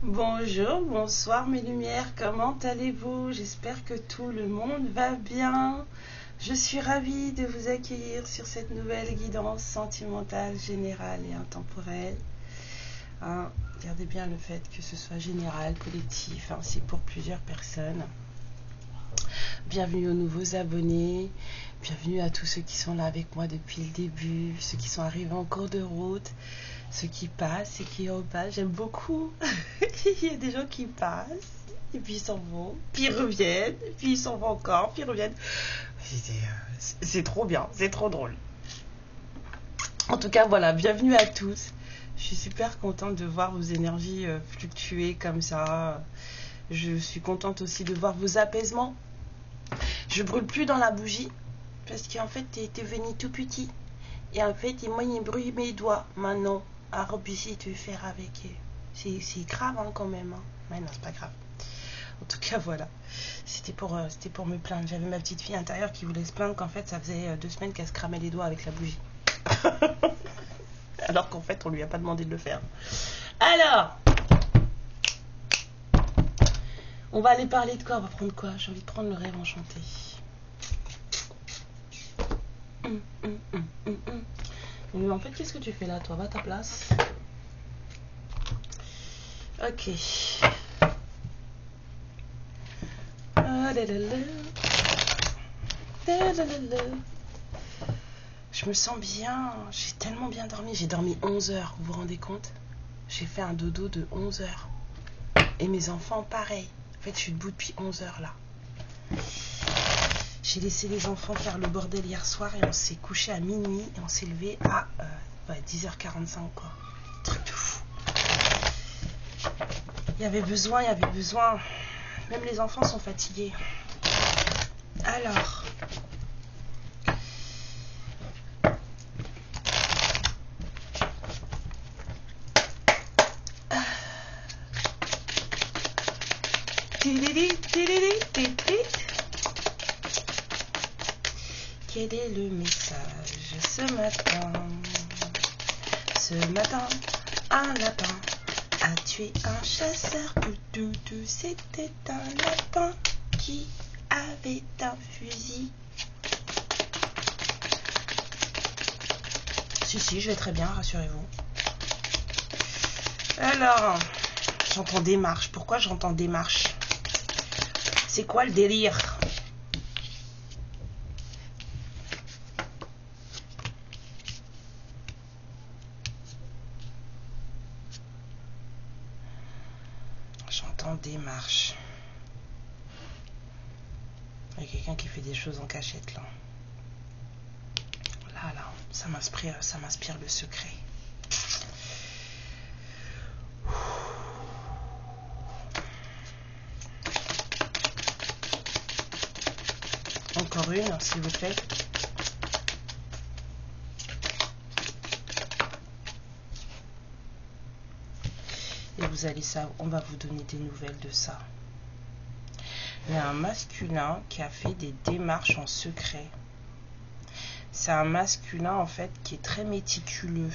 Bonjour, bonsoir mes lumières, comment allez-vous? J'espère que tout le monde va bien. Je suis ravie de vous accueillir sur cette nouvelle guidance sentimentale, générale et intemporelle. Gardez bien le fait que ce soit général, collectif, c'est pour plusieurs personnes. Bienvenue aux nouveaux abonnés, bienvenue à tous ceux qui sont là avec moi depuis le début, ceux qui sont arrivés en cours de route, ceux qui passent et qui repassent. J'aime beaucoup. Il y a des gens qui passent et puis ils s'en vont, puis ils reviennent, puis ils s'en vont encore, puis ils reviennent. C'est trop bien, c'est trop drôle. En tout cas, voilà, bienvenue à tous. Je suis super contente de voir vos énergies fluctuer comme ça. Je suis contente aussi de voir vos apaisements. Je brûle plus dans la bougie parce qu'en fait, t'es venu tout petit. Et en fait, moi, il brûle mes doigts maintenant. Alors, puis si tu veux faire avec eux. C'est grave quand même. Mais non, c'est pas grave. En tout cas, voilà. C'était pour me plaindre. J'avais ma petite fille intérieure qui voulait se plaindre qu'en fait, ça faisait 2 semaines qu'elle se cramait les doigts avec la bougie. Alors qu'en fait, on lui a pas demandé de le faire. Alors, on va aller parler de quoi? On va prendre quoi? J'ai envie de prendre le rêve enchanté. Mais en fait, qu'est-ce que tu fais là, toi? Va à ta place. Ok. Je me sens bien. J'ai tellement bien dormi. J'ai dormi 11 heures, vous vous rendez compte? J'ai fait un dodo de 11 heures. Et mes enfants, pareil. En fait, je suis debout depuis 11 heures là. J'ai laissé les enfants faire le bordel hier soir et on s'est couché à minuit et on s'est levé à 10h45 quoi. Truc de fou. Il y avait besoin. Même les enfants sont fatigués. Alors. Quel est le message ce matin? Ce matin, un lapin a tué un chasseur. C'était un lapin qui avait un fusil. Si, je vais très bien, rassurez-vous. Alors, j'entends des marches. Pourquoi j'entends des marches? C'est quoi le délire? J'entends des marches. Il y a quelqu'un qui fait des choses en cachette là. Là, ça m'inspire le secret. Encore une, s'il vous plaît. Et vous allez savoir, on va vous donner des nouvelles de ça. Il y a un masculin qui a fait des démarches en secret. C'est un masculin en fait qui est très méticuleux.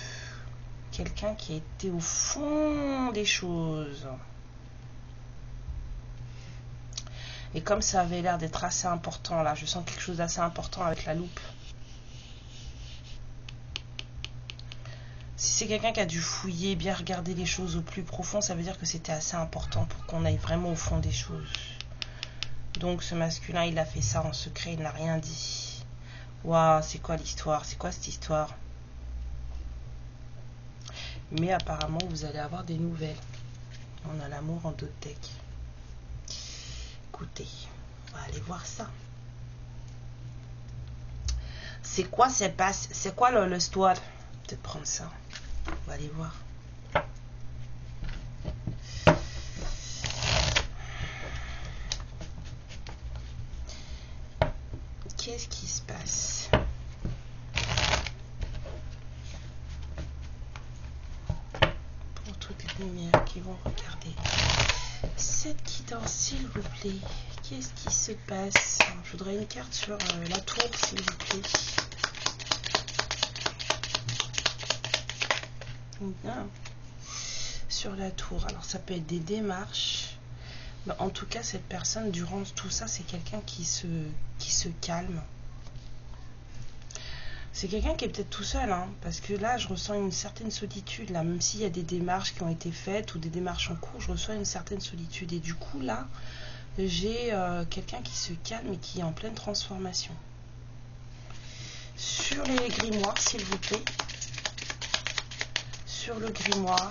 Quelqu'un qui a été au fond des choses. Et comme ça avait l'air d'être assez important là, je sens quelque chose d'assez important avec la loupe. Si c'est quelqu'un qui a dû fouiller, bien regarder les choses au plus profond, ça veut dire que c'était assez important pour qu'on aille vraiment au fond des choses. Donc ce masculin, il a fait ça en secret, il n'a rien dit. Waouh, c'est quoi l'histoire? C'est quoi cette histoire? Mais apparemment, vous allez avoir des nouvelles. On a l'amour en Dotec. Écoutez, on va aller voir ça. C'est quoi l'histoire? Peut-être prendre ça. On va aller voir. Qu'est-ce qui se passe? Pour toutes les lumières qui vont regarder cette guidance, s'il vous plaît, Qu'est-ce qui se passe? Alors, je voudrais une carte sur la tour, s'il vous plaît. Bien. Sur la tour. Alors, ça peut être des démarches. Mais en tout cas, cette personne, durant tout ça, c'est quelqu'un qui se calme. C'est quelqu'un qui est peut-être tout seul, hein, parce que là, je ressens une certaine solitude. Là, même s'il y a des démarches qui ont été faites ou des démarches en cours, je ressens une certaine solitude. Et du coup, là, j'ai quelqu'un qui se calme et qui est en pleine transformation. Sur les grimoires, s'il vous plaît. Sur le grimoire.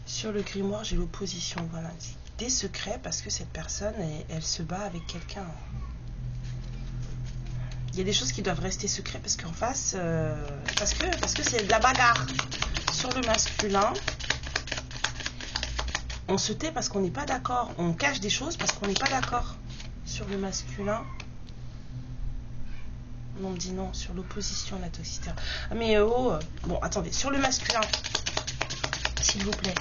Sur le grimoire, j'ai l'opposition. Voilà, des secrets parce que cette personne, elle se bat avec quelqu'un. Il y a des choses qui doivent rester secrets parce qu'en face, parce que c'est de la bagarre. Sur le masculin, on se tait parce qu'on n'est pas d'accord. On cache des choses parce qu'on n'est pas d'accord. Sur le masculin, on me dit non. Sur l'opposition, la toxicité. Ah, mais oh, bon, attendez. Sur le masculin, s'il vous plaît.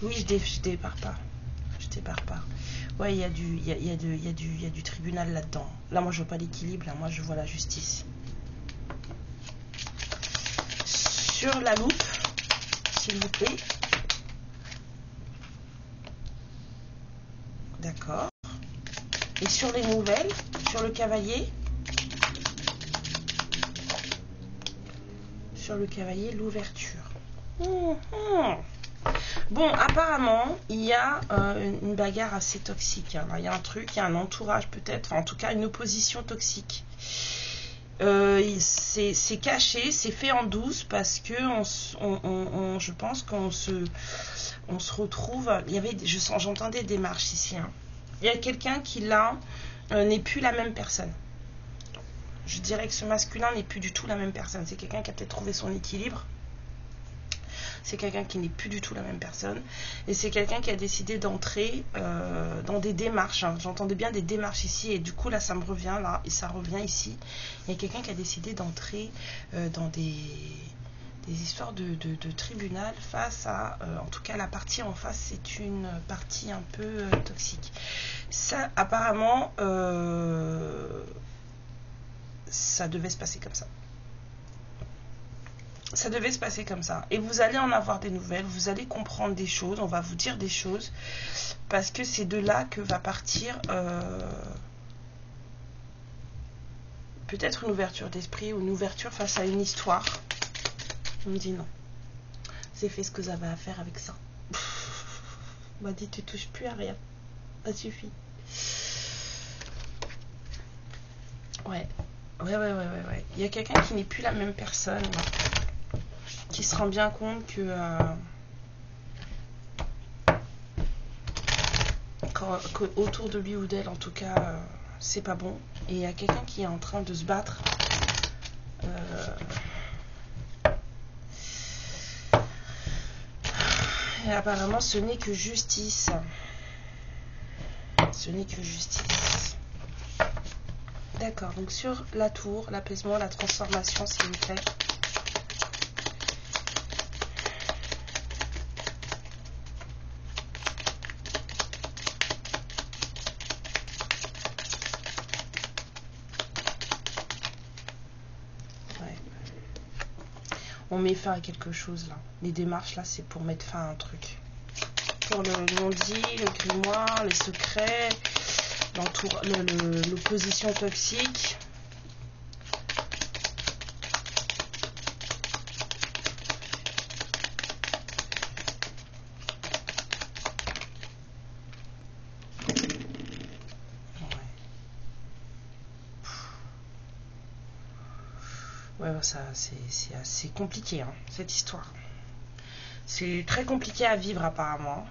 Oui, je dépare pas. Je dépare pas. Ouais, il y a du tribunal là-dedans. Là, moi, je vois pas l'équilibre. Là, moi, je vois la justice. Sur la loupe, s'il vous plaît. D'accord. Et sur les nouvelles, sur le cavalier. Sur le cavalier, l'ouverture. Bon, apparemment, il y a une bagarre assez toxique. Hein. Il y a un truc, il y a un entourage peut-être, enfin, en tout cas une opposition toxique. C'est caché, c'est fait en douce parce que je pense qu'on se retrouve. J'entendais des démarches ici. Hein. Il y a quelqu'un qui là n'est plus la même personne. Je dirais que ce masculin n'est plus du tout la même personne. C'est quelqu'un qui a peut-être trouvé son équilibre. C'est quelqu'un qui n'est plus du tout la même personne. Et c'est quelqu'un qui a décidé d'entrer dans des démarches. Hein. J'entendais bien des démarches ici. Et du coup, là, ça me revient. Là, et ça revient ici. Il y a quelqu'un qui a décidé d'entrer dans des histoires de tribunal face à... en tout cas, la partie en face, c'est une partie un peu toxique. Ça, apparemment, ça devait se passer comme ça. Ça devait se passer comme ça. Et vous allez en avoir des nouvelles, vous allez comprendre des choses, on va vous dire des choses, parce que c'est de là que va partir peut-être une ouverture d'esprit ou une ouverture face à une histoire. On me dit non. C'est fait ce que vous avez à faire avec ça. On m'a dit tu touches plus à rien. Ça suffit. Ouais. Ouais. Il y a quelqu'un qui n'est plus la même personne. Qui se rend bien compte que autour de lui ou d'elle en tout cas c'est pas bon, et il y a quelqu'un qui est en train de se battre et apparemment ce n'est que justice, d'accord. Donc sur la tour, l'apaisement, la transformation, s'il vous plaît. On met fin à quelque chose là. Les démarches là, c'est pour mettre fin à un truc. Pour le non-dit, le grimoire, les secrets, l'opposition toxique. Ouais, ça, c'est assez compliqué, hein, cette histoire. C'est très compliqué à vivre, apparemment.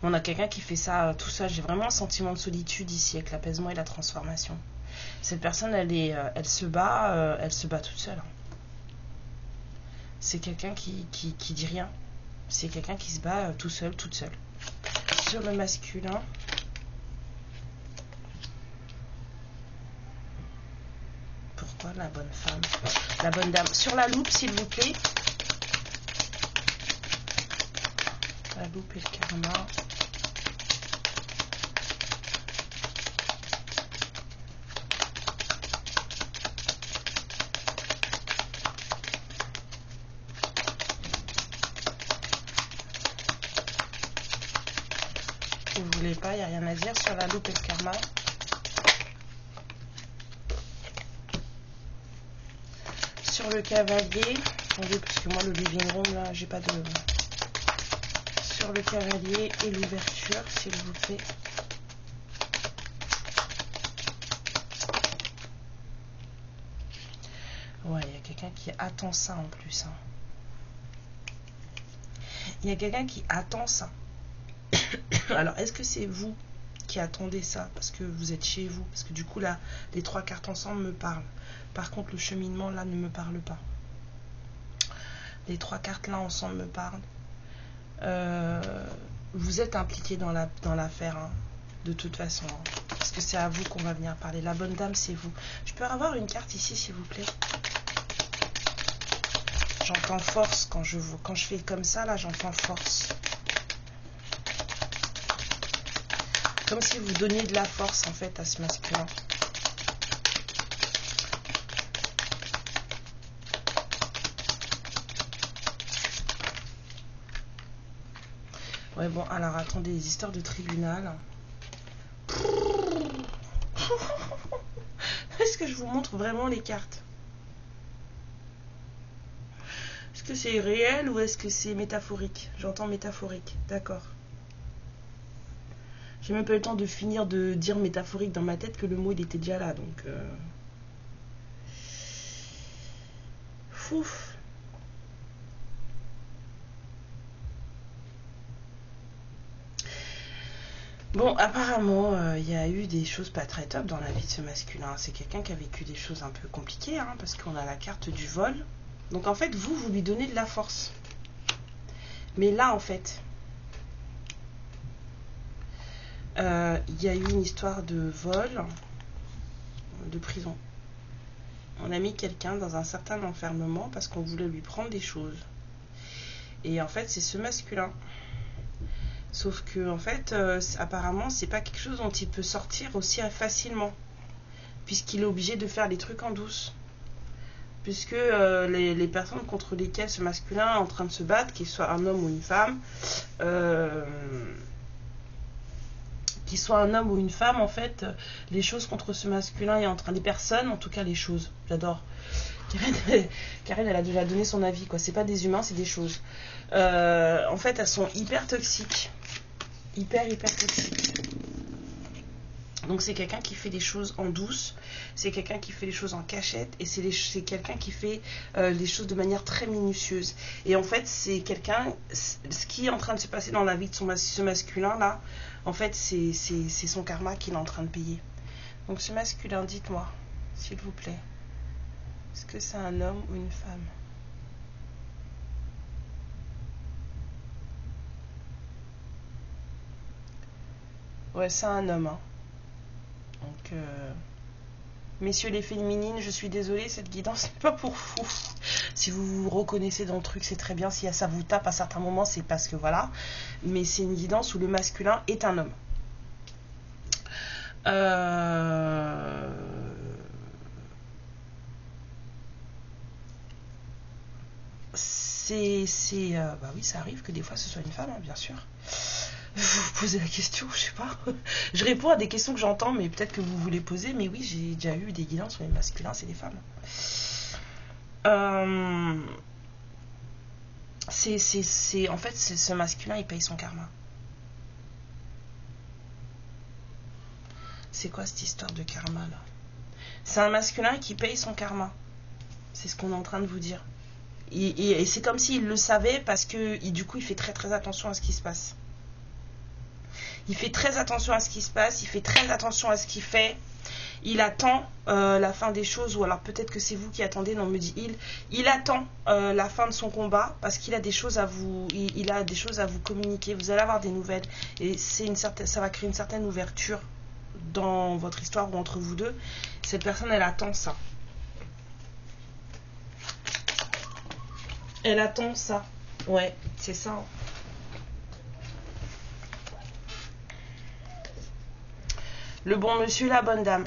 On a quelqu'un qui fait ça tout seul. J'ai vraiment un sentiment de solitude ici, avec l'apaisement et la transformation. Cette personne, elle se bat toute seule. C'est quelqu'un qui dit rien. C'est quelqu'un qui se bat tout seul, toute seule. Sur le masculin... La bonne femme, la bonne dame. Sur la loupe, s'il vous plaît. La loupe et le karma. Vous voulez pas, il n'y a rien à dire sur la loupe et le karma. Sur le cavalier, attendez, parce que moi le living room là, j'ai pas de... Sur le cavalier et l'ouverture, s'il vous plaît. Ouais, il y a quelqu'un qui attend ça en plus. Hein. Il y a quelqu'un qui attend ça. Alors, est-ce que c'est vous qui attendez ça parce que vous êtes chez vous? Parce que du coup, là, les 3 cartes ensemble me parlent. Par contre, le cheminement, là, ne me parle pas. Les 3 cartes, là, ensemble me parlent. Vous êtes impliqué dans l'affaire, hein, de toute façon. Hein, parce que c'est à vous qu'on va venir parler. La bonne dame, c'est vous. Je peux avoir une carte ici, s'il vous plaît? J'entends force quand je fais comme ça, là, j'entends force. Comme si vous donniez de la force, en fait, à ce masculin. Ouais, bon, alors, attendez, les histoires de tribunal. Est-ce que je vous montre vraiment les cartes? Est-ce que c'est réel ou est-ce que c'est métaphorique? J'entends métaphorique, d'accord. J'ai même pas eu le temps de finir de dire métaphorique dans ma tête que le mot il était déjà là, donc... Fouf. Bon, apparemment, il y a eu des choses pas très top dans la vie de ce masculin. C'est quelqu'un qui a vécu des choses un peu compliquées, hein, parce qu'on a la carte du vol. Donc en fait, vous lui donnez de la force. Mais là, en fait... il y a eu une histoire de vol, de prison. On a mis quelqu'un dans un certain enfermement parce qu'on voulait lui prendre des choses. Et en fait, c'est ce masculin. Sauf que, en fait, apparemment, c'est pas quelque chose dont il peut sortir aussi facilement. Puisqu'il est obligé de faire les trucs en douce. Puisque les personnes contre lesquelles ce masculin est en train de se battre, qu'il soit un homme ou une femme, qu'il soit un homme ou une femme, en fait, les choses contre ce masculin est en train... Les personnes, en tout cas les choses, j'adore. Karen, elle a déjà donné son avis, quoi. C'est pas des humains, c'est des choses. En fait, elles sont hyper toxiques. Hyper toxiques. Donc c'est quelqu'un qui fait des choses en douce, c'est quelqu'un qui fait les choses en cachette, et c'est quelqu'un qui fait les choses de manière très minutieuse. Et en fait, c'est quelqu'un... Ce qui est en train de se passer dans la vie de ce masculin-là, en fait, c'est son karma qu'il est en train de payer. Donc ce masculin, dites-moi, s'il vous plaît, est-ce que c'est un homme ou une femme? Ouais, c'est un homme, hein. Donc, messieurs les féminines, je suis désolée, cette guidance n'est pas pour vous. Si vous vous reconnaissez dans le truc, c'est très bien. Si ça vous tape à certains moments, c'est parce que voilà. Mais c'est une guidance où le masculin est un homme. Bah oui, ça arrive que des fois ce soit une femme, hein, bien sûr. Vous vous posez la question, je sais pas. Je réponds à des questions que j'entends, mais peut-être que vous voulez poser. Mais oui, j'ai déjà eu des guidances sur les masculins, c'est des femmes. En fait, ce masculin, il paye son karma. C'est quoi cette histoire de karma là? C'est un masculin qui paye son karma. C'est ce qu'on est en train de vous dire. Et c'est comme s'il le savait parce que du coup, il fait très attention à ce qui se passe. Il fait très attention à ce qui se passe, il fait très attention à ce qu'il fait. Il attend la fin des choses, ou alors peut-être que c'est vous qui attendez, non, me dit il attend la fin de son combat parce qu'il a des choses à vous, il a des choses à vous communiquer. Vous allez avoir des nouvelles et ça va créer une certaine ouverture dans votre histoire ou entre vous deux. Cette personne, elle attend ça. Elle attend ça. Ouais, c'est ça. Le bon monsieur, la bonne dame.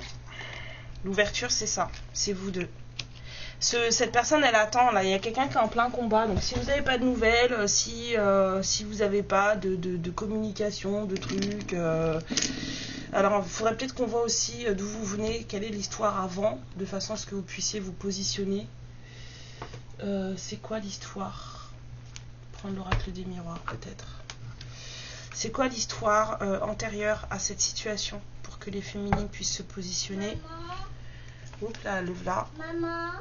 L'ouverture, c'est ça. C'est vous deux. Cette personne, elle attend. Là, il y a quelqu'un qui est en plein combat. Donc, si vous n'avez pas de nouvelles, si vous n'avez pas de communication, de trucs... alors, il faudrait peut-être qu'on voit aussi d'où vous venez, quelle est l'histoire avant, de façon à ce que vous puissiez vous positionner. C'est quoi l'histoire? Prendre l'oracle des miroirs, peut-être. C'est quoi l'histoire antérieure à cette situation pour que les féminines puissent se positionner? Oups là, le voilà. Maman.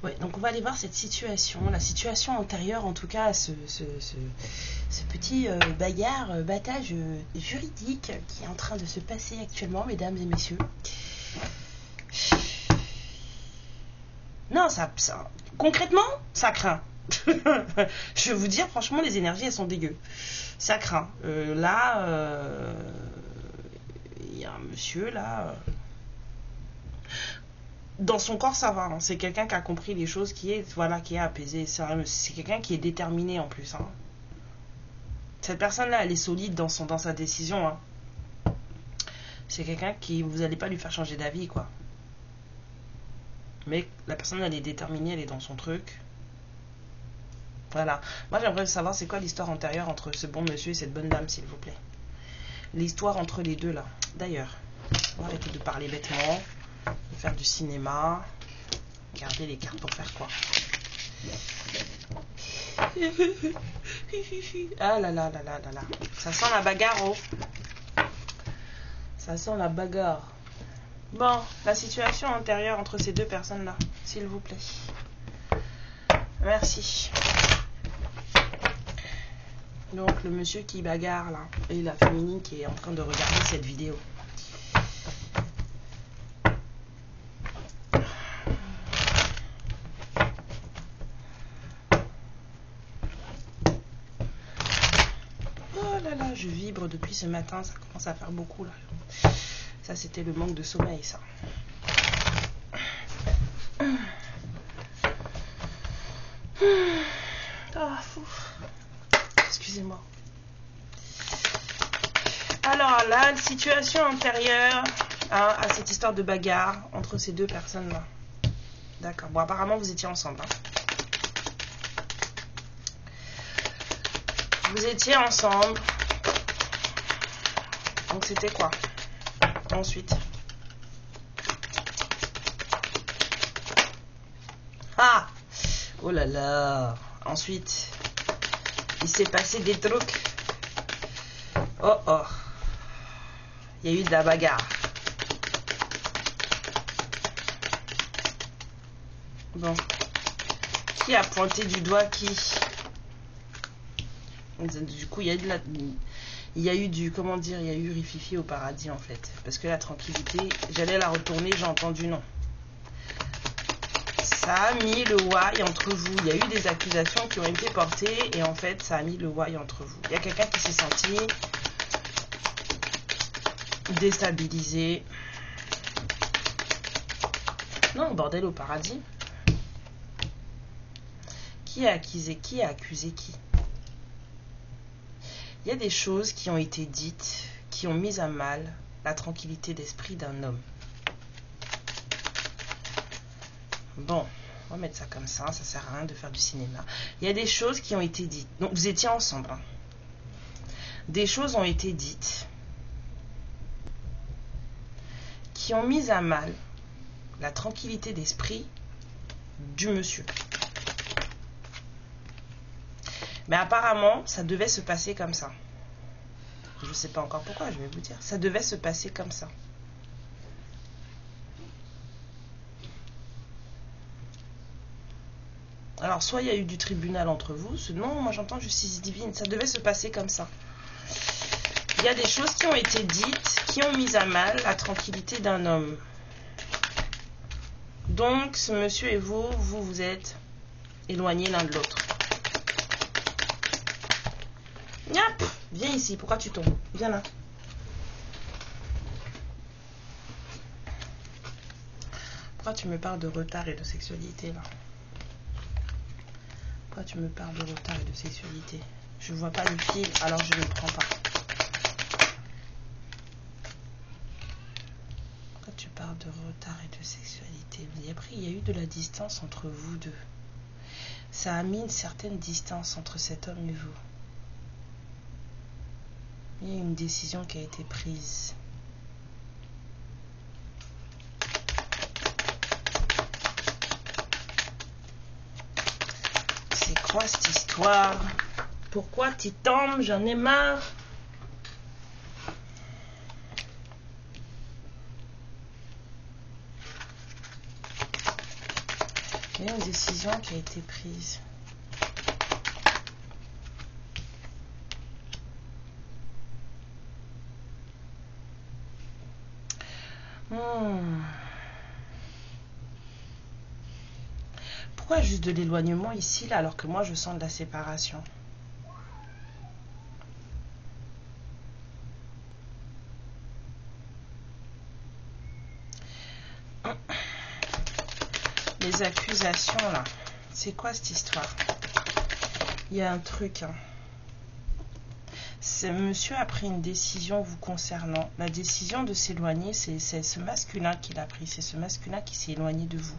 Ouais, donc on va aller voir cette situation, la situation antérieure en tout cas à ce petit battage juridique qui est en train de se passer actuellement, mesdames et messieurs. Non, ça concrètement, ça craint. Je vais vous dire, franchement, les énergies, elles sont dégueu. Ça craint. Là, il y a un monsieur, là... dans son corps, ça va. Hein. C'est quelqu'un qui a compris les choses, qui est apaisé. C'est quelqu'un qui est déterminé, en plus. Hein. Cette personne-là, elle est solide dans sa décision. Hein. C'est quelqu'un qui... vous n'allez pas lui faire changer d'avis, quoi. Mais la personne, elle est déterminée, elle est dans son truc. Voilà. Moi, j'aimerais savoir c'est quoi l'histoire antérieure entre ce bon monsieur et cette bonne dame, s'il vous plaît. L'histoire entre les deux, là. D'ailleurs, on va arrêter de parler bêtement, de faire du cinéma. Garder les cartes pour faire quoi? Ah là là là là là là. Ça sent la bagarre, oh. Ça sent la bagarre. Bon, la situation antérieure entre ces deux personnes-là, s'il vous plaît. Merci. Donc, le monsieur qui bagarre, là, et la féminine qui est en train de regarder cette vidéo. Oh là là, je vibre depuis ce matin, ça commence à faire beaucoup, là. Ça, c'était le manque de sommeil, ça. Ah, fou. Excusez-moi. Alors là, la situation antérieure à cette histoire de bagarre entre ces deux personnes-là. D'accord. Bon, apparemment, vous étiez ensemble. Hein. Vous étiez ensemble. Donc, c'était quoi? Ensuite. Ah! Oh là là! Ensuite, il s'est passé des trucs. Oh oh! Il y a eu de la bagarre. Bon. Qui a pointé du doigt qui? Du coup, il y a de la... Il y a eu du, comment dire, il y a eu rififi au paradis en fait. Parce que la tranquillité, j'allais la retourner, j'ai entendu non. Ça a mis le why entre vous. Il y a eu des accusations qui ont été portées et en fait, ça a mis le why entre vous. Il y a quelqu'un qui s'est senti déstabilisé. Non, bordel au paradis. Qui a accusé qui? Il y a des choses qui ont été dites, qui ont mis à mal la tranquillité d'esprit d'un homme. Bon, on va mettre ça comme ça sert à rien de faire du cinéma. Il y a des choses qui ont été dites. Donc, vous étiez ensemble. Hein. Des choses ont été dites qui ont mis à mal la tranquillité d'esprit du monsieur. Mais apparemment, ça devait se passer comme ça. Je ne sais pas encore pourquoi, je vais vous dire. Ça devait se passer comme ça. Alors, soit il y a eu du tribunal entre vous, non, moi j'entends justice divine, ça devait se passer comme ça. Il y a des choses qui ont été dites, qui ont mis à mal la tranquillité d'un homme. Donc, ce monsieur et vous êtes éloignés l'un de l'autre. Viens ici, pourquoi tu tombes? Viens là. Pourquoi tu me parles de retard et de sexualité là? Pourquoi tu me parles de retard et de sexualité? Je vois pas le fil, alors je ne le prends pas. retard et de sexualité. Et après, il y a eu de la distance entre vous deux. Ça a mis une certaine distance entre cet homme et vous. Il y a une décision qui a été prise. C'est quoi cette histoire? Pourquoi tu tombes? J'en ai marre. Il y a une décision qui a été prise. Pourquoi juste de l'éloignement ici, là, alors que moi, je sens de la séparation? Les accusations, là. C'est quoi cette histoire? Il y a un truc, hein. Ce monsieur a pris une décision vous concernant. La décision de s'éloigner, c'est ce masculin qui l'a pris. C'est ce masculin qui s'est éloigné de vous.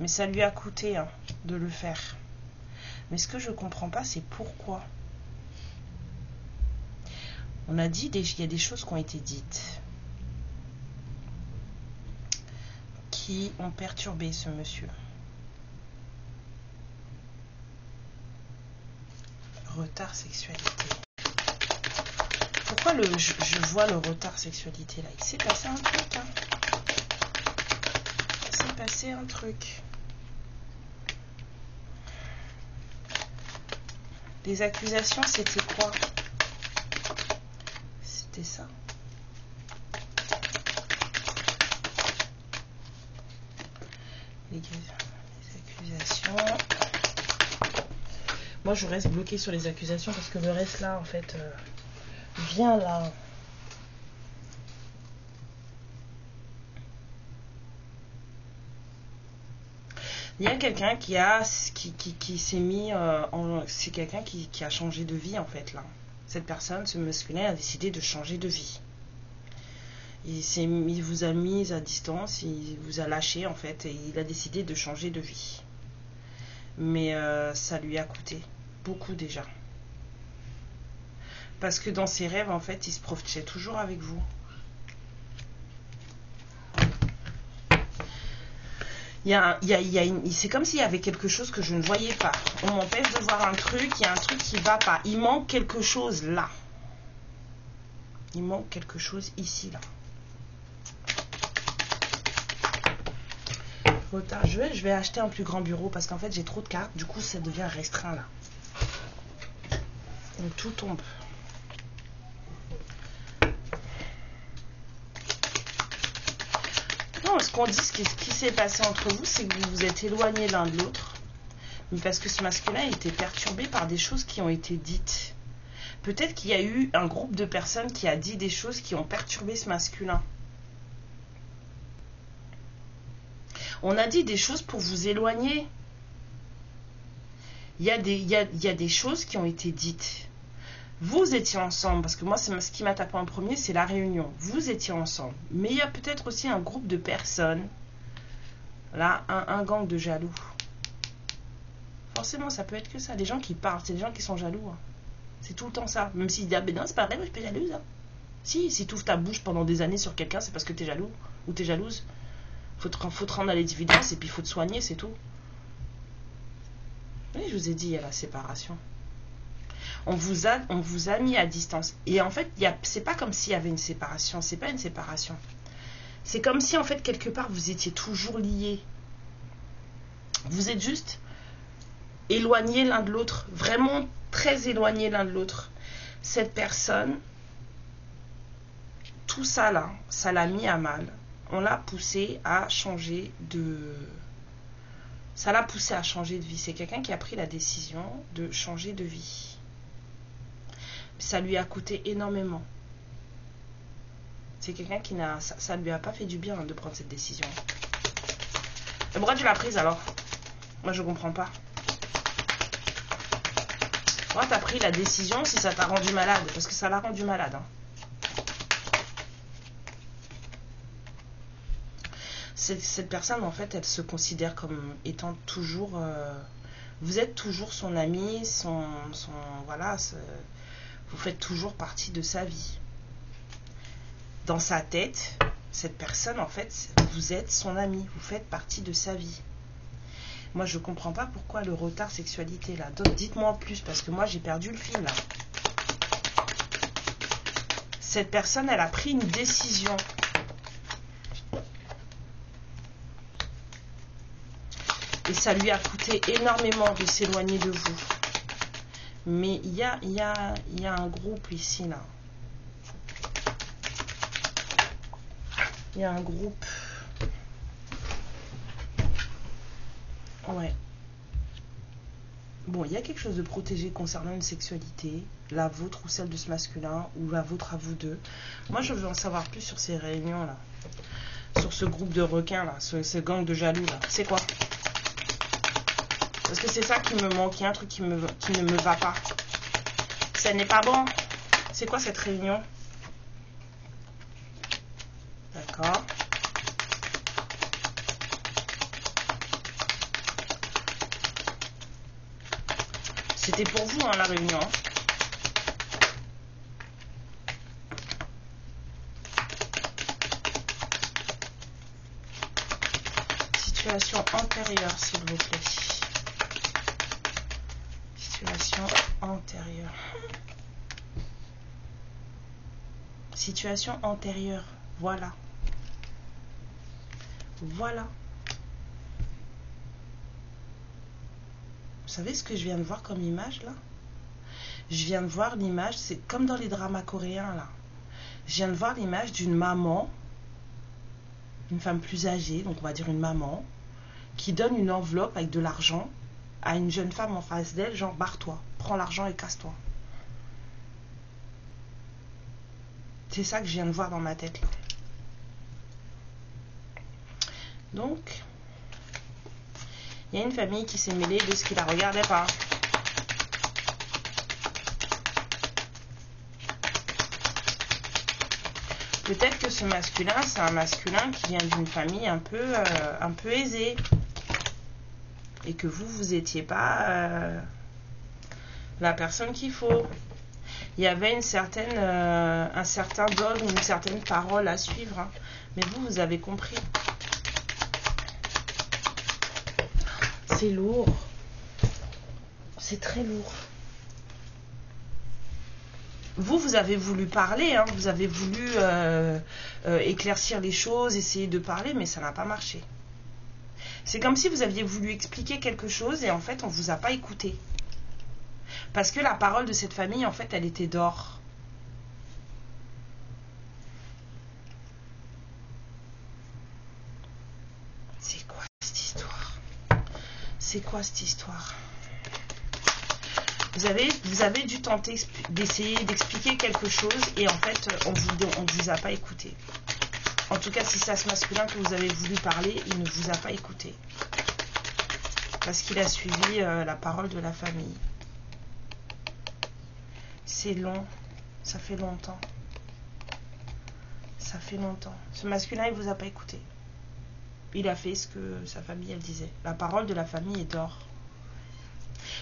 Mais ça lui a coûté, hein, de le faire. Mais ce que je ne comprends pas, c'est pourquoi. On a dit, il y a des choses qui ont été dites, qui ont perturbé ce monsieur. Retard sexualité. Pourquoi je vois le retard sexualité là? Il s'est passé un truc, hein. Il s'est passé un truc. Les accusations, c'était quoi? C'était ça. Les accusations. Moi, je reste bloquée sur les accusations parce que le reste là, en fait, vient là. Il y a quelqu'un qui s'est mis c'est quelqu'un qui a changé de vie en fait là. Cette personne, ce masculin, a décidé de changer de vie. Il vous a mis à distance, il vous a lâché en fait et il a décidé de changer de vie. Mais ça lui a coûté beaucoup déjà. Parce que dans ses rêves en fait, il se projetait toujours avec vous. C'est comme s'il y avait quelque chose que je ne voyais pas. On m'empêche de voir un truc, il y a un truc qui ne va pas. Il manque quelque chose là. Il manque quelque chose ici, là. Retard. Je vais acheter un plus grand bureau parce qu'en fait j'ai trop de cartes. Du coup ça devient restreint là. Donc tout tombe. Non, ce qu'on dit, ce qui s'est passé entre vous, c'est que vous vous êtes éloignés l'un de l'autre. Mais parce que ce masculin était perturbé par des choses qui ont été dites. Peut-être qu'il y a eu un groupe de personnes qui a dit des choses qui ont perturbé ce masculin. On a dit des choses pour vous éloigner. Il y a des choses qui ont été dites. Vous étiez ensemble, parce que moi, ce qui m'a tapé en premier, c'est la réunion. Vous étiez ensemble. Mais il y a peut-être aussi un groupe de personnes. Là, un gang de jaloux. Forcément, ça peut être que ça. Les gens qui parlent, c'est des gens qui sont jaloux. Hein. C'est tout le temps ça. Même s'ils disent, ah ben non, c'est pas vrai, moi je suis pas jalouse. Hein. Si tu ouvres ta bouche pendant des années sur quelqu'un, c'est parce que tu es jaloux ou tu es jalouse. Faut te rendre à l'évidence et puis il faut te soigner, c'est tout. Oui, je vous ai dit, il y a la séparation. On vous a mis à distance. Et en fait, c'est pas comme s'il y avait une séparation. C'est pas une séparation. C'est comme si, en fait, quelque part, vous étiez toujours liés. Vous êtes juste éloignés l'un de l'autre. Vraiment très éloignés l'un de l'autre. Cette personne, tout ça là, ça l'a mis à mal. On l'a poussé à changer de... Ça l'a poussé à changer de vie. C'est quelqu'un qui a pris la décision de changer de vie. Ça lui a coûté énormément. C'est quelqu'un qui n'a... Ça ne lui a pas fait du bien de prendre cette décision. Mais pourquoi tu l'as prise alors? Moi je comprends pas. Pourquoi tu as pris la décision si ça t'a rendu malade? Parce que ça l'a rendu malade. Hein. Cette personne, en fait, elle se considère comme étant toujours... vous êtes toujours son ami, voilà, vous faites toujours partie de sa vie. Dans sa tête, cette personne, en fait, vous êtes son ami, vous faites partie de sa vie. Moi, je comprends pas pourquoi le retard sexualité, là. Donc, dites-moi en plus, parce que moi, j'ai perdu le fil, là. Cette personne, elle a pris une décision. Et ça lui a coûté énormément de s'éloigner de vous. Mais il y a un groupe ici, là. Il y a un groupe. Ouais. Bon, il y a quelque chose de protégé concernant une sexualité, la vôtre ou celle de ce masculin, ou la vôtre à vous deux. Moi, je veux en savoir plus sur ces réunions-là. Sur ce groupe de requins, là. Ce gang de jaloux, là. C'est quoi? Parce que c'est ça qui me manque. Il y a un truc qui ne me va pas. Ça n'est pas bon. C'est quoi cette réunion? D'accord. C'était pour vous, hein, la réunion. Situation antérieure, s'il vous plaît. Situation antérieure. Situation antérieure. Voilà. Voilà. Vous savez ce que je viens de voir comme image, là? Je viens de voir l'image, c'est comme dans les dramas coréens, là. Je viens de voir l'image d'une maman, une femme plus âgée, donc on va dire une maman, qui donne une enveloppe avec de l'argent à une jeune femme en face d'elle, genre, barre-toi, prends l'argent et casse-toi. C'est ça que je viens de voir dans ma tête, là. Donc, il y a une famille qui s'est mêlée de ce qui la regardait pas. Peut-être que ce masculin, c'est un masculin qui vient d'une famille un peu aisée. Et que vous étiez pas la personne qu'il faut. Il y avait un certain dogme, une certaine parole à suivre. Hein. Mais vous avez compris. C'est lourd. C'est très lourd. Vous avez voulu parler, hein, vous avez voulu éclaircir les choses, essayer de parler, mais ça n'a pas marché. C'est comme si vous aviez voulu expliquer quelque chose et en fait, on ne vous a pas écouté. Parce que la parole de cette famille, en fait, elle était d'or. C'est quoi cette histoire? C'est quoi cette histoire? Vous avez dû tenter d'essayer d'expliquer quelque chose et en fait, on vous a pas écouté. En tout cas, si c'est à ce masculin que vous avez voulu parler, il ne vous a pas écouté. Parce qu'il a suivi la parole de la famille. C'est long. Ça fait longtemps. Ça fait longtemps. Ce masculin, il ne vous a pas écouté. Il a fait ce que sa famille, elle disait. La parole de la famille est d'or.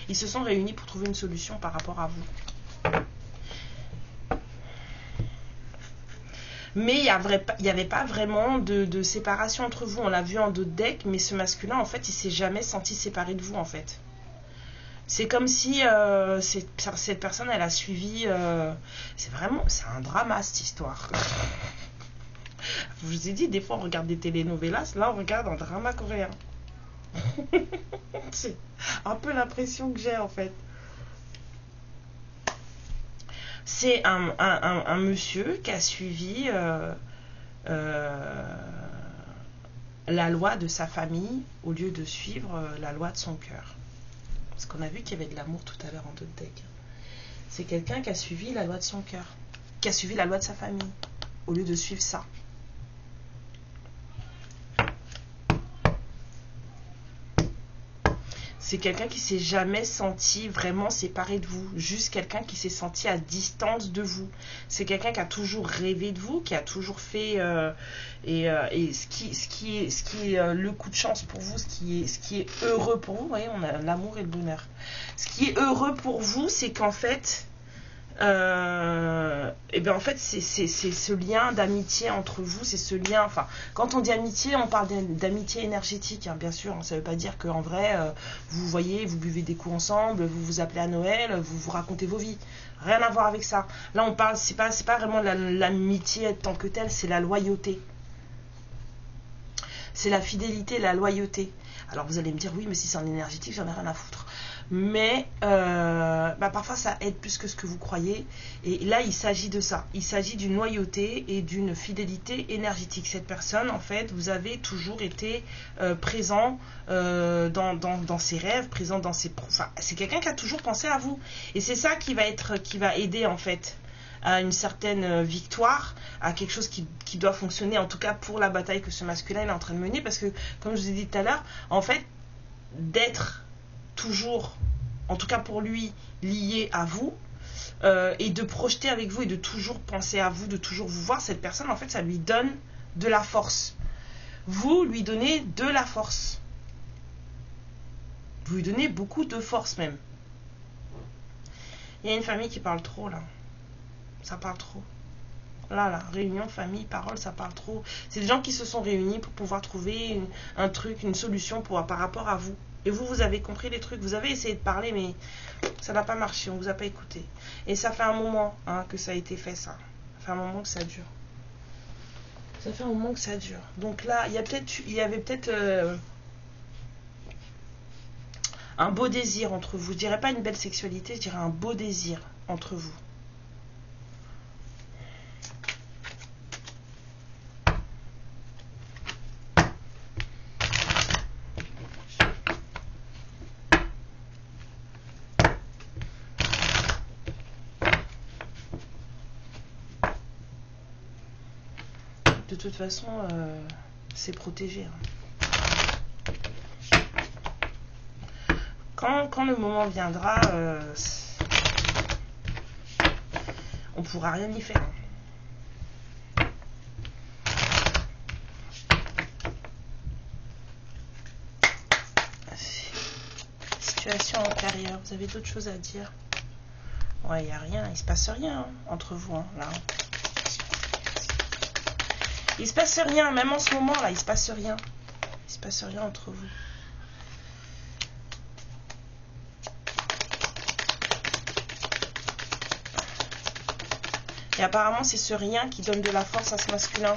Ils se sont réunis pour trouver une solution par rapport à vous. Mais il n'y avait pas vraiment de séparation entre vous. On l'a vu en d'autres decks, mais ce masculin, en fait, il s'est jamais senti séparé de vous, en fait. C'est comme si cette personne, elle a suivi... c'est un drama, cette histoire. Je vous ai dit, des fois, on regarde des telenovelas. Là, on regarde un drama coréen. C'est un peu l'impression que j'ai, en fait. C'est un monsieur qui a suivi la loi de sa famille au lieu de suivre la loi de son cœur. Parce qu'on a vu qu'il y avait de l'amour tout à l'heure en d'autres decks. C'est quelqu'un qui a suivi la loi de son cœur, qui a suivi la loi de sa famille au lieu de suivre ça. C'est quelqu'un qui s'est jamais senti vraiment séparé de vous. Juste quelqu'un qui s'est senti à distance de vous. C'est quelqu'un qui a toujours rêvé de vous, qui a toujours fait... et ce qui est le coup de chance pour vous, ce qui est heureux pour vous, vous voyez, on a l'amour et le bonheur. Ce qui est heureux pour vous, c'est qu'en fait... et bien en fait c'est ce lien d'amitié entre vous, c'est ce lien, enfin quand on dit amitié on parle d'amitié énergétique, hein, bien sûr, ça veut pas dire qu'en vrai vous voyez, vous buvez des coups ensemble, vous vous appelez à Noël, vous vous racontez vos vies, rien à voir avec ça. Là on parle, c'est pas vraiment l'amitié tant que telle, c'est la loyauté, c'est la fidélité, la loyauté. Alors vous allez me dire oui mais si c'est en énergétique j'en ai rien à foutre. Mais parfois ça aide plus que ce que vous croyez. Et là il s'agit de ça. Il s'agit d'une loyauté et d'une fidélité énergétique. Cette personne, en fait, vous avez toujours été présent dans ses rêves, présent dans ses... Enfin, c'est quelqu'un qui a toujours pensé à vous. Et c'est ça qui va aider en fait à une certaine victoire, à quelque chose qui doit fonctionner, en tout cas pour la bataille que ce masculin est en train de mener. Parce que, comme je vous ai dit tout à l'heure, en fait, d'être toujours, en tout cas pour lui, lié à vous, et de projeter avec vous et de toujours penser à vous, de toujours vous voir, cette personne, en fait, ça lui donne de la force. Vous lui donnez de la force. Vous lui donnez beaucoup de force même. Il y a une famille qui parle trop, là. Ça parle trop. Là, réunion, famille, parole, ça parle trop. C'est des gens qui se sont réunis pour pouvoir trouver un truc, une solution par rapport à vous. Et vous avez compris les trucs, vous avez essayé de parler, mais ça n'a pas marché, on ne vous a pas écouté. Et ça fait un moment que ça a été fait, ça. Ça fait un moment que ça dure. Ça fait un moment que ça dure. Donc là, il y avait peut-être un beau désir entre vous. Je dirais pas une belle sexualité, je dirais un beau désir entre vous. De toute façon, c'est protégé. Quand le moment viendra, on pourra rien y faire. Situation antérieure, vous avez d'autres choses à dire? Ouais, il n'y a rien, il se passe rien entre vous, là. Il se passe rien, même en ce moment là, il se passe rien. Il se passe rien entre vous. Et apparemment c'est ce rien qui donne de la force à ce masculin.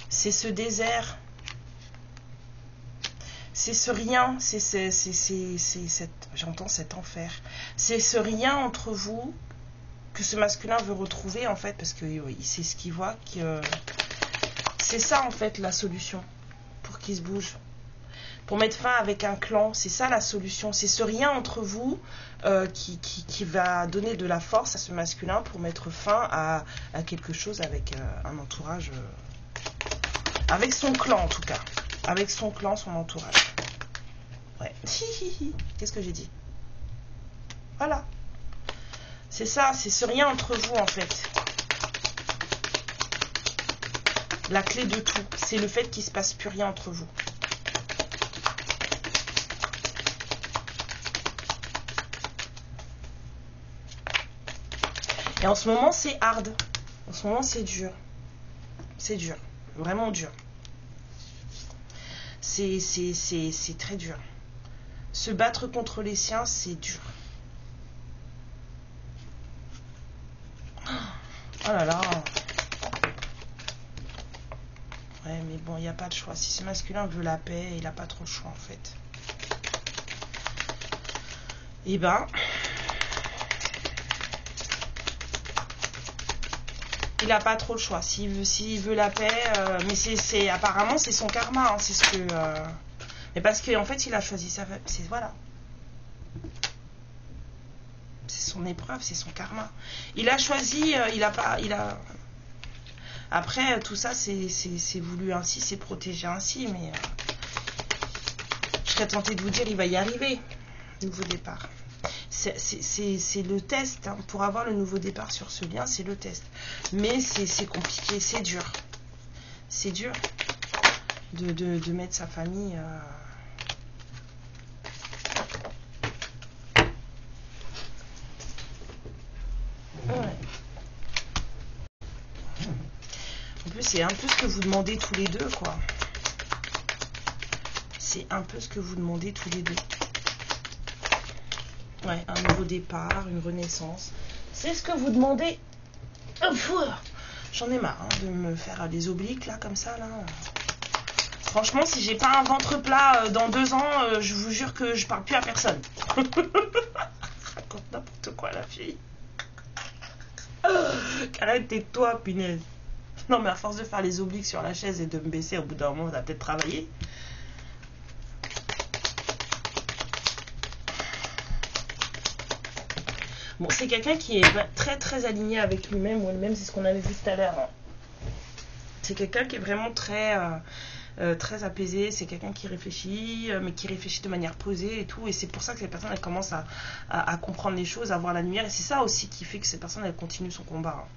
C'est ce désert. C'est ce rien, j'entends cet enfer. C'est ce rien entre vous que ce masculin veut retrouver en fait, parce que c'est ce qu'il voit, c'est ça en fait la solution pour qu'il se bouge, pour mettre fin avec un clan. C'est ça la solution, c'est ce rien entre vous qui va donner de la force à ce masculin pour mettre fin à quelque chose avec un entourage, avec son clan en tout cas, avec son clan, son entourage. Ouais. Qu'est-ce que j'ai dit? Voilà. C'est ça, c'est ce rien entre vous en fait. La clé de tout, c'est le fait qu'il ne se passe plus rien entre vous. Et en ce moment, c'est hard. En ce moment, c'est dur. C'est dur. Vraiment dur. C'est très dur. Se battre contre les siens, c'est dur. Oh là là. Ouais, mais bon, il n'y a pas de choix. Si ce masculin veut la paix, il n'a pas trop le choix, en fait. Et ben... il n'a pas trop le choix. S'il veut la paix... mais apparemment, c'est son karma. Hein, c'est ce que... mais parce qu'en fait, il a choisi sa... Voilà. C'est son épreuve, c'est son karma. Il a choisi... Après, tout ça, c'est voulu ainsi, c'est protégé ainsi, mais serais tentée de vous dire, il va y arriver. Nouveau départ. C'est le test. Hein. Pour avoir le nouveau départ sur ce lien, c'est le test. Mais c'est compliqué, c'est dur. C'est dur de mettre sa famille... Ouais. En plus, c'est un peu ce que vous demandez tous les deux, quoi. C'est un peu ce que vous demandez tous les deux. Ouais, un nouveau départ, une renaissance. C'est ce que vous demandez. J'en ai marre hein, de me faire des obliques, là, comme ça, là. Franchement, si j'ai pas un ventre plat dans 2 ans, je vous jure que je parle plus à personne. Raconte n'importe quoi, la fille. Arrête, tais-toi, punaise. Non, mais à force de faire les obliques sur la chaise et de me baisser, au bout d'un moment, ça va peut-être travailler. Bon, c'est quelqu'un qui est très très aligné avec lui-même ou elle-même, c'est ce qu'on avait vu tout à l'heure. Hein. C'est quelqu'un qui est vraiment très apaisé, c'est quelqu'un qui réfléchit, mais qui réfléchit de manière posée et tout. Et c'est pour ça que cette personne, elle commence à comprendre les choses, à voir la lumière. Et c'est ça aussi qui fait que cette personne, elle continue son combat. Hein.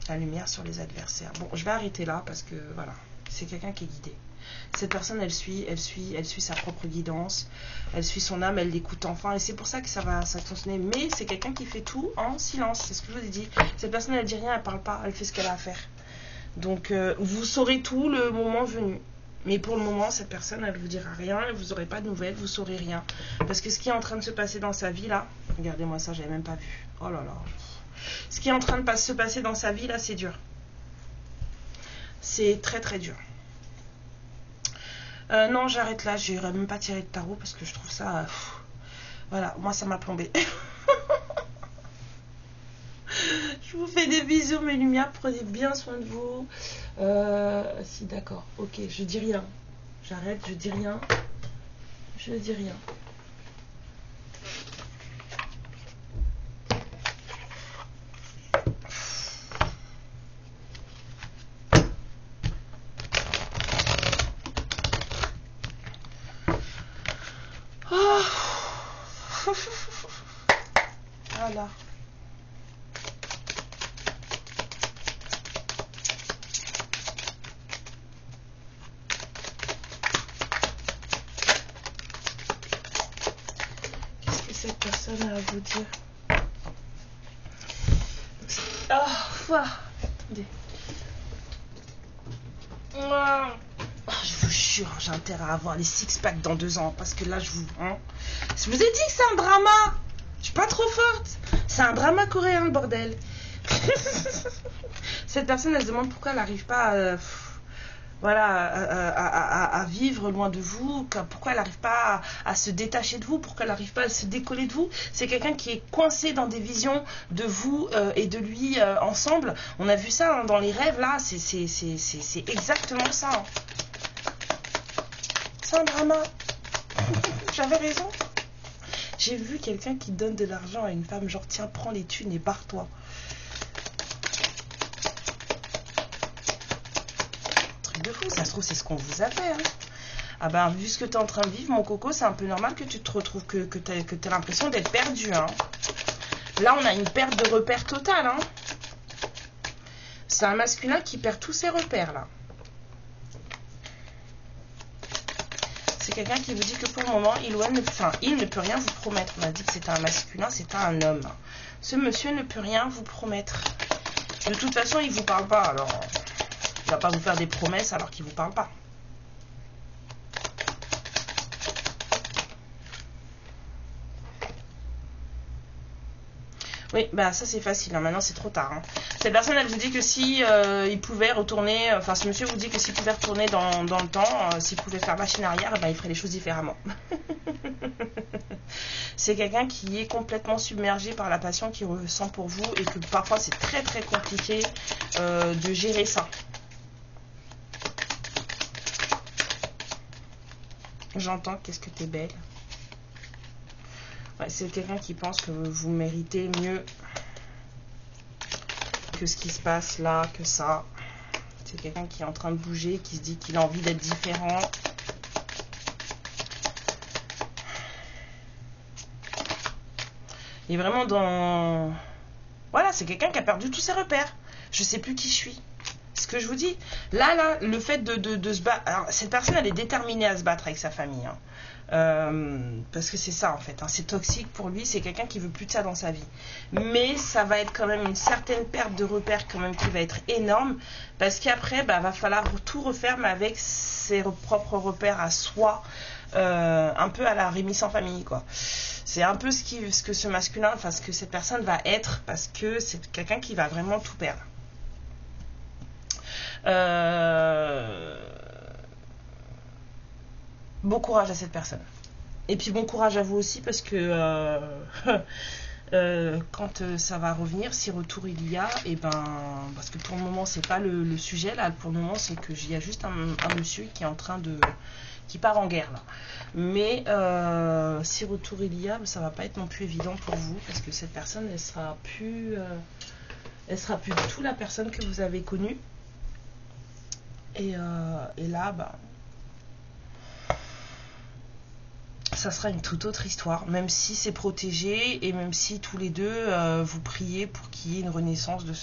La lumière sur les adversaires. Bon, je vais arrêter là parce que voilà, c'est quelqu'un qui est guidé. Cette personne, elle suit sa propre guidance, elle suit son âme, elle l'écoute enfin, et c'est pour ça que ça va fonctionner. Mais c'est quelqu'un qui fait tout en silence, c'est ce que je vous ai dit. Cette personne, elle dit rien, elle parle pas, elle fait ce qu'elle a à faire. Donc, vous saurez tout le moment venu. Mais pour le moment, cette personne, elle vous dira rien, vous n'aurez pas de nouvelles, vous saurez rien. Parce que ce qui est en train de se passer dans sa vie, là, regardez-moi ça, j'avais même pas vu. Oh là là. Ce qui est en train de se passer dans sa vie, là, c'est dur. C'est très très dur. Non, j'arrête là, je n'irai même pas tirer de tarot parce que je trouve ça... voilà, moi ça m'a plombé. Je vous fais des bisous mes lumières, prenez bien soin de vous. Si d'accord, ok, je dis rien. J'arrête, je dis rien. Je dis rien. Voilà. Qu'est-ce que cette personne a à vous dire? Attendez. Je vous jure, j'ai intérêt à avoir les six-packs dans 2 ans. Parce que là, je vous... Hein, je vous ai dit que c'est un drama. Je suis pas trop forte. C'est un drama coréen, le bordel. Cette personne, elle se demande pourquoi elle n'arrive pas à vivre loin de vous. Pourquoi elle n'arrive pas à se détacher de vous. Pourquoi elle n'arrive pas à se décoller de vous. C'est quelqu'un qui est coincé dans des visions de vous et de lui ensemble. On a vu ça hein, dans les rêves, là. C'est exactement ça. Hein. C'est un drama. J'avais raison. J'ai vu quelqu'un qui donne de l'argent à une femme, genre tiens, prends les thunes et barre-toi. Truc de fou, ça se trouve, c'est ce qu'on vous a fait. Hein. Ah ben, vu ce que tu es en train de vivre, mon coco, c'est un peu normal que tu te retrouves, que tu as l'impression d'être perdu. Hein. Là, on a une perte de repères totale. Hein. C'est un masculin qui perd tous ses repères, là. C'est quelqu'un qui vous dit que pour le moment, il ne peut rien vous promettre. On a dit que c'était un masculin, c'était un homme. Ce monsieur ne peut rien vous promettre. De toute façon, il ne vous parle pas. Alors, il ne va pas vous faire des promesses alors qu'il ne vous parle pas. Oui, bah ça c'est facile, hein. Maintenant c'est trop tard. Hein. Cette personne, elle vous dit que si il pouvait retourner, enfin ce monsieur vous dit que s'il pouvait retourner dans le temps, s'il pouvait faire machine arrière, ben, il ferait les choses différemment. C'est quelqu'un qui est complètement submergé par la passion qu'il ressent pour vous et que parfois c'est très très compliqué de gérer ça. J'entends, qu'est-ce que t'es belle. Ouais, c'est quelqu'un qui pense que vous méritez mieux que ce qui se passe là, que ça. C'est quelqu'un qui est en train de bouger, qui se dit qu'il a envie d'être différent. Il est vraiment dans... Voilà, c'est quelqu'un qui a perdu tous ses repères. Je sais plus qui je suis. Ce que je vous dis, là, le fait de se battre... Alors, cette personne, elle est déterminée à se battre avec sa famille. Hein. Parce que c'est ça, en fait. Hein. C'est toxique pour lui. C'est quelqu'un qui veut plus de ça dans sa vie. Mais ça va être quand même une certaine perte de repères quand même qui va être énorme. Parce qu'après, va falloir tout refaire, mais avec ses propres repères à soi. Un peu à la Rémi sans famille, quoi. C'est un peu ce que ce masculin, enfin ce que cette personne va être, parce que c'est quelqu'un qui va vraiment tout perdre. Bon courage à cette personne. Et puis bon courage à vous aussi, parce que quand ça va revenir, si retour il y a, et parce que pour le moment c'est pas le sujet là, pour le moment c'est que il y a juste un monsieur qui est en train de... qui part en guerre là. Mais si retour il y a, ça va pas être non plus évident pour vous, parce que cette personne elle sera plus du tout la personne que vous avez connue. Et là, ça sera une toute autre histoire, même si c'est protégé et même si tous les deux vous priez pour qu'il y ait une renaissance de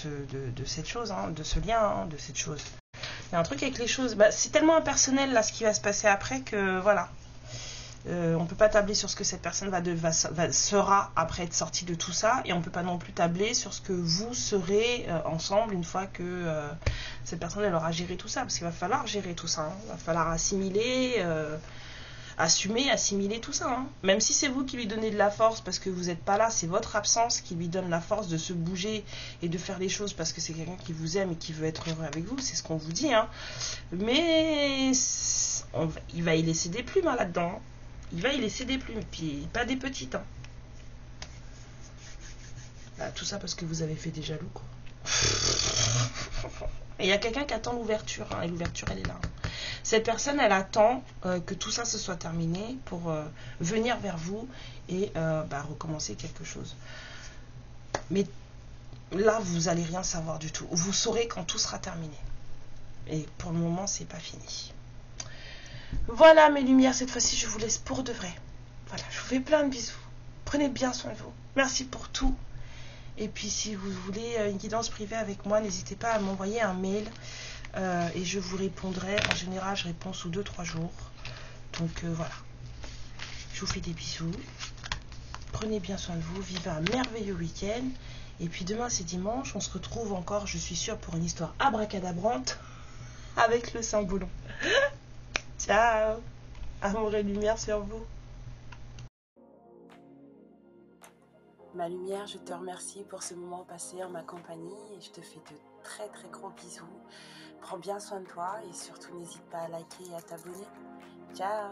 cette chose, hein, de ce lien, hein, de cette chose. Il y a un truc avec les choses, c'est tellement impersonnel là ce qui va se passer après que voilà. On peut pas tabler sur ce que cette personne sera après être sortie de tout ça, et on peut pas non plus tabler sur ce que vous serez ensemble une fois que cette personne elle aura géré tout ça, parce qu'il va falloir gérer tout ça, hein. Il va falloir assimiler, assimiler tout ça, hein. Même si c'est vous qui lui donnez de la force parce que vous n'êtes pas là, c'est votre absence qui lui donne la force de se bouger et de faire les choses parce que c'est quelqu'un qui vous aime et qui veut être heureux avec vous, c'est ce qu'on vous dit, hein. Mais il va y laisser des plumes hein, là-dedans, hein. Il va y laisser des plumes, puis pas des petites. Hein. Tout ça parce que vous avez fait des jaloux, quoi. Et il y a quelqu'un qui attend l'ouverture, hein, et l'ouverture, elle est là. Cette personne, elle attend que tout ça se soit terminé pour venir vers vous et recommencer quelque chose. Mais là, vous n'allez rien savoir du tout. Vous saurez quand tout sera terminé. Et pour le moment, c'est pas fini. Voilà mes lumières, cette fois-ci je vous laisse pour de vrai. Voilà, je vous fais plein de bisous. Prenez bien soin de vous. Merci pour tout. Et puis si vous voulez une guidance privée avec moi, n'hésitez pas à m'envoyer un mail et je vous répondrai. En général, je réponds sous 2-3 jours. Donc voilà. Je vous fais des bisous. Prenez bien soin de vous. Vivez un merveilleux week-end. Et puis demain c'est dimanche. On se retrouve encore, je suis sûre, pour une histoire abracadabrante avec le Saint-Boulon. Ciao, amour et lumière sur vous. Ma lumière, je te remercie pour ce moment passé en ma compagnie et je te fais de très très gros bisous. Prends bien soin de toi et surtout n'hésite pas à liker et à t'abonner. Ciao.